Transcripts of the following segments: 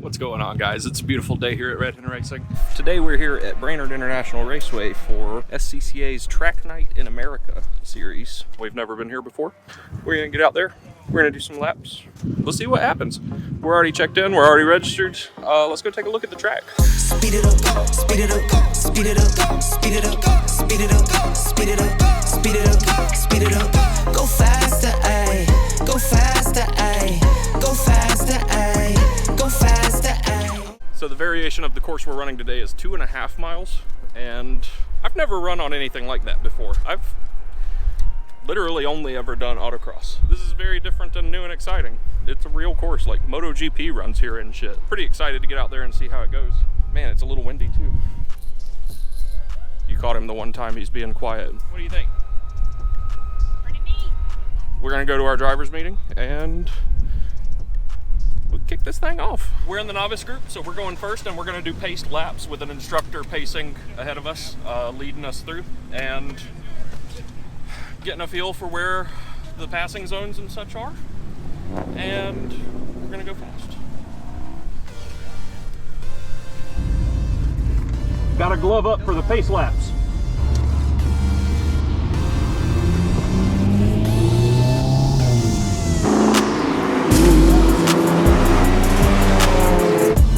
What's going on, guys? It's a beautiful day here at Goodwin Racing. Today we're here at Brainerd International Raceway for SCCA's Track Night in America series. We've never been here before. We're gonna get out there. We're gonna do some laps. We'll see what happens. We're already checked in. We're already registered. Let's go take a look at the track. Speed it up, speed it up, speed it up, speed it up, speed it up, speed it up, speed it up, speed it up. Go faster, ayy. Go faster, ayy. Go faster, ayy. Go faster, ayy. So the variation of the course we're running today is 2.5 miles, and I've never run on anything like that before. I've literally only ever done autocross. This is very different and new and exciting. It's a real course, like MotoGP runs here and shit. Pretty excited to get out there and see how it goes. Man, it's a little windy too. You caught him the one time he's being quiet. What do you think? Pretty neat. We're gonna go to our driver's meeting and we'll kick this thing off. We're in the novice group, so we're going first, and we're gonna do paced laps with an instructor pacing ahead of us, leading us through, and getting a feel for where the passing zones and such are. And we're gonna go fast. Got a glove up for the pace laps.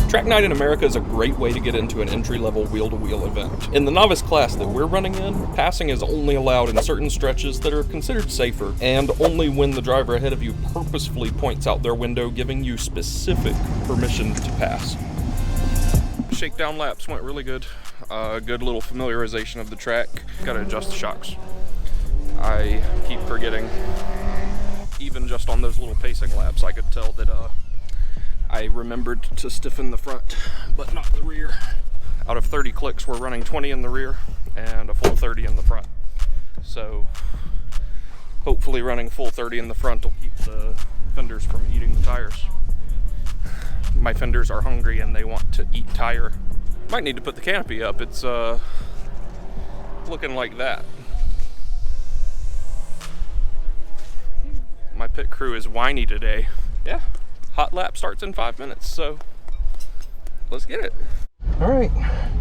Track Night in America is a great way to get into an entry-level wheel-to-wheel event. In the novice class that we're running in, passing is only allowed in certain stretches that are considered safer, and only when the driver ahead of you purposefully points out their window, giving you specific permission to pass. Shakedown laps went really good. Good little familiarization of the track. Gotta adjust the shocks. I keep forgetting, even just on those little pacing laps, I could tell that I remembered to stiffen the front, but not the rear. Out of 30 clicks, we're running 20 in the rear and a full 30 in the front. So hopefully running full 30 in the front will keep the fenders from eating the tires. My fenders are hungry and they want to eat tire. Might need to put the canopy up. It's looking like that. My pit crew is whiny today. Yeah. Hot lap starts in 5 minutes, so let's get it. All right,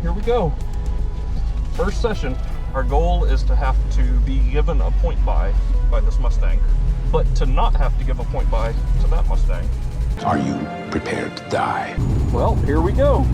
here we go. First session. Our goal is to have to be given a point by this Mustang, but to not have to give a point by to that Mustang. Are you prepared to die? Well, here we go.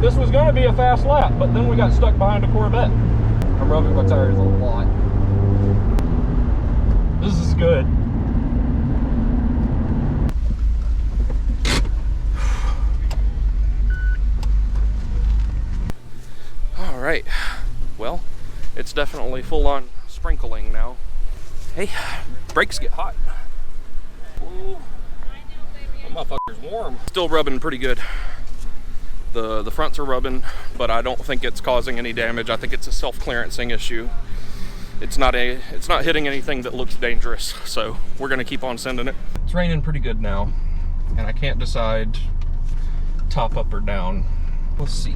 This was going to be a fast lap, but then we got stuck behind a Corvette. I'm rubbing my tires a lot. This is good. All right, well, it's definitely full on sprinkling now. Hey, brakes get hot. Ooh, that motherfucker's warm. Still rubbing pretty good. The fronts are rubbing, but I don't think it's causing any damage. I think it's a self-clearancing issue. It's not hitting anything that looks dangerous, so we're gonna keep on sending it. It's raining pretty good now, and I can't decide top up or down? Let's see.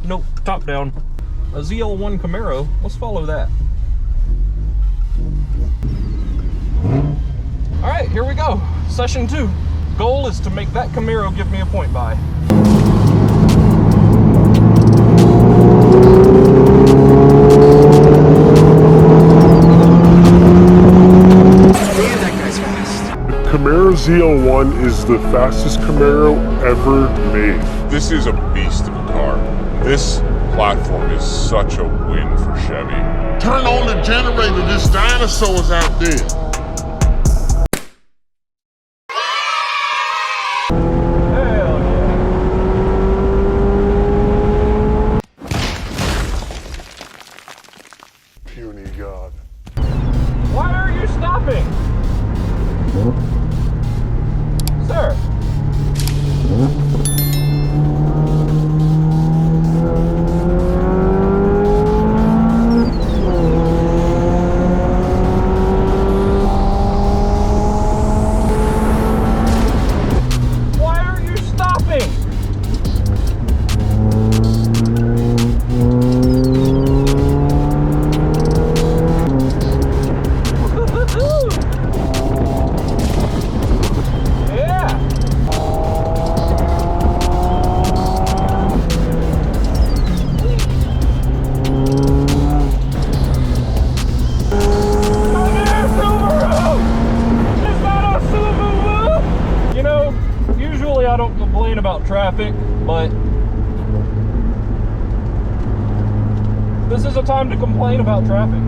Nope, top down. A ZL1 Camaro, let's follow that. All right, here we go. Session 2. Goal is to make that Camaro give me a point buy. Damn, that guy's fast. Camaro ZL1 is the fastest Camaro ever made. This is a beast of a car. This platform is such a win for Chevy. Turn on the generator, this dinosaur is out there. Hell yeah. Puny God. Why are you stopping? Sir. Why are you stopping? Yeah. You know, usually I don't complain about traffic, but this is a time to complain about traffic.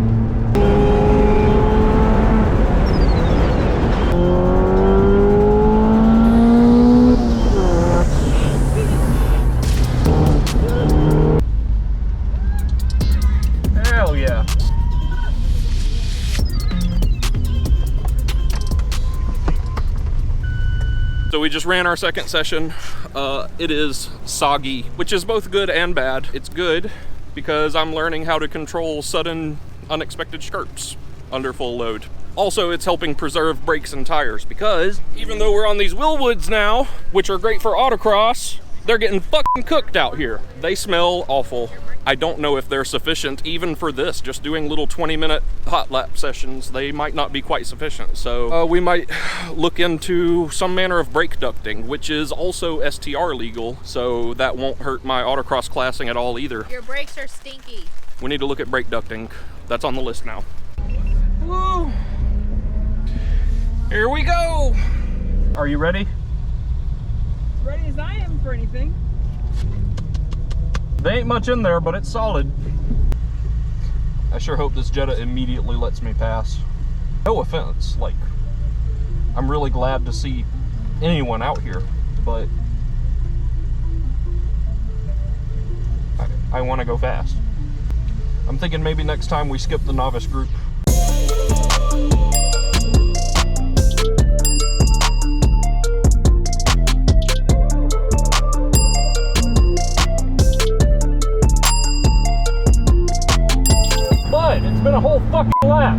Hell yeah. So we just ran our second session. It is soggy, which is both good and bad. It's good because I'm learning how to control sudden, unexpected skirts under full load. Also, it's helping preserve brakes and tires because even though we're on these Willwoods now, which are great for autocross, they're getting fucking cooked out here. They smell awful. I don't know if they're sufficient even for this. Just doing little 20-minute hot lap sessions, they might not be quite sufficient. So we might look into some manner of brake ducting, which is also STR legal, so that won't hurt my autocross classing at all either. Your brakes are stinky. We need to look at brake ducting. That's on the list now. Woo! Here we go! Are you ready? Ready as I am for anything. There ain't much in there, but it's solid. I sure hope this Jetta immediately lets me pass. No offense, like, I'm really glad to see anyone out here, but I want to go fast. I'm thinking maybe next time we skip the novice group. But it's been a whole fucking lap.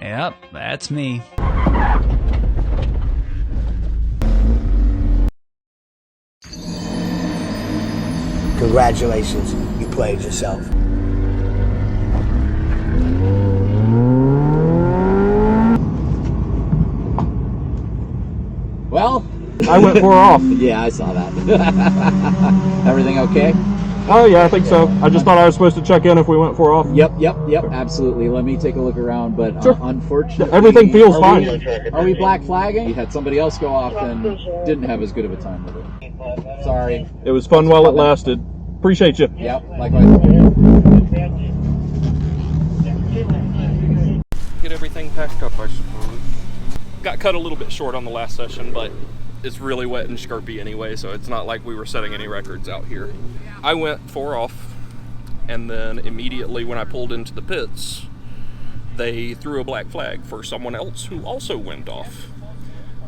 Yep, that's me. Congratulations, you played yourself. Well, I went 4 off. yeah, I saw that. Everything okay? Oh yeah, I think so. I just thought I was supposed to check in if we went 4 off. Yep, absolutely. Let me take a look around, but Sure. unfortunately... Everything feels fine. Are we black flagging? We had somebody else go off and didn't have as good of a time with it. Sorry. It was fun while it lasted. Appreciate you. Yep, likewise. Get everything packed up, I suppose. Got cut a little bit short on the last session, but it's really wet and skirpy anyway, so it's not like we were setting any records out here. I went 4 off. And then immediately when I pulled into the pits, they threw a black flag for someone else who also went off,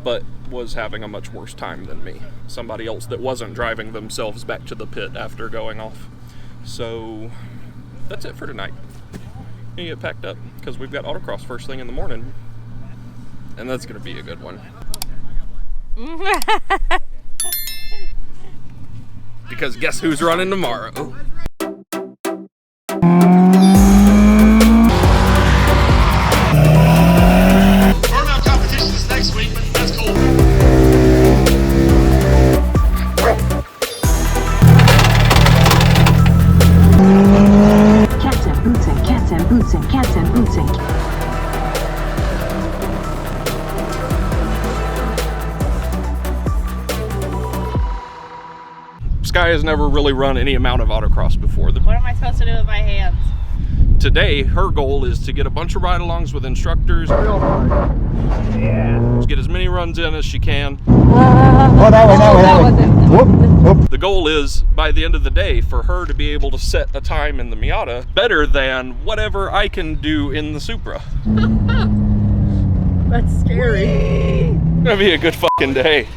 but was having a much worse time than me. Somebody else that wasn't driving themselves back to the pit after going off. So that's it for tonight. We get packed up because we've got autocross first thing in the morning, and that's gonna be a good one. Because guess who's running tomorrow? Burnout competition is next week. That's cool. Cats and boots and cats and boots and cats and boots and Sky has never really run any amount of autocross before. What am I supposed to do with my hands? Today, her goal is to get a bunch of ride-alongs with instructors. Yeah. Get as many runs in as she can. Oh, that way. Whoop, whoop. The goal is, by the end of the day, for her to be able to set a time in the Miata better than whatever I can do in the Supra. That's scary. It's gonna be a good fucking day.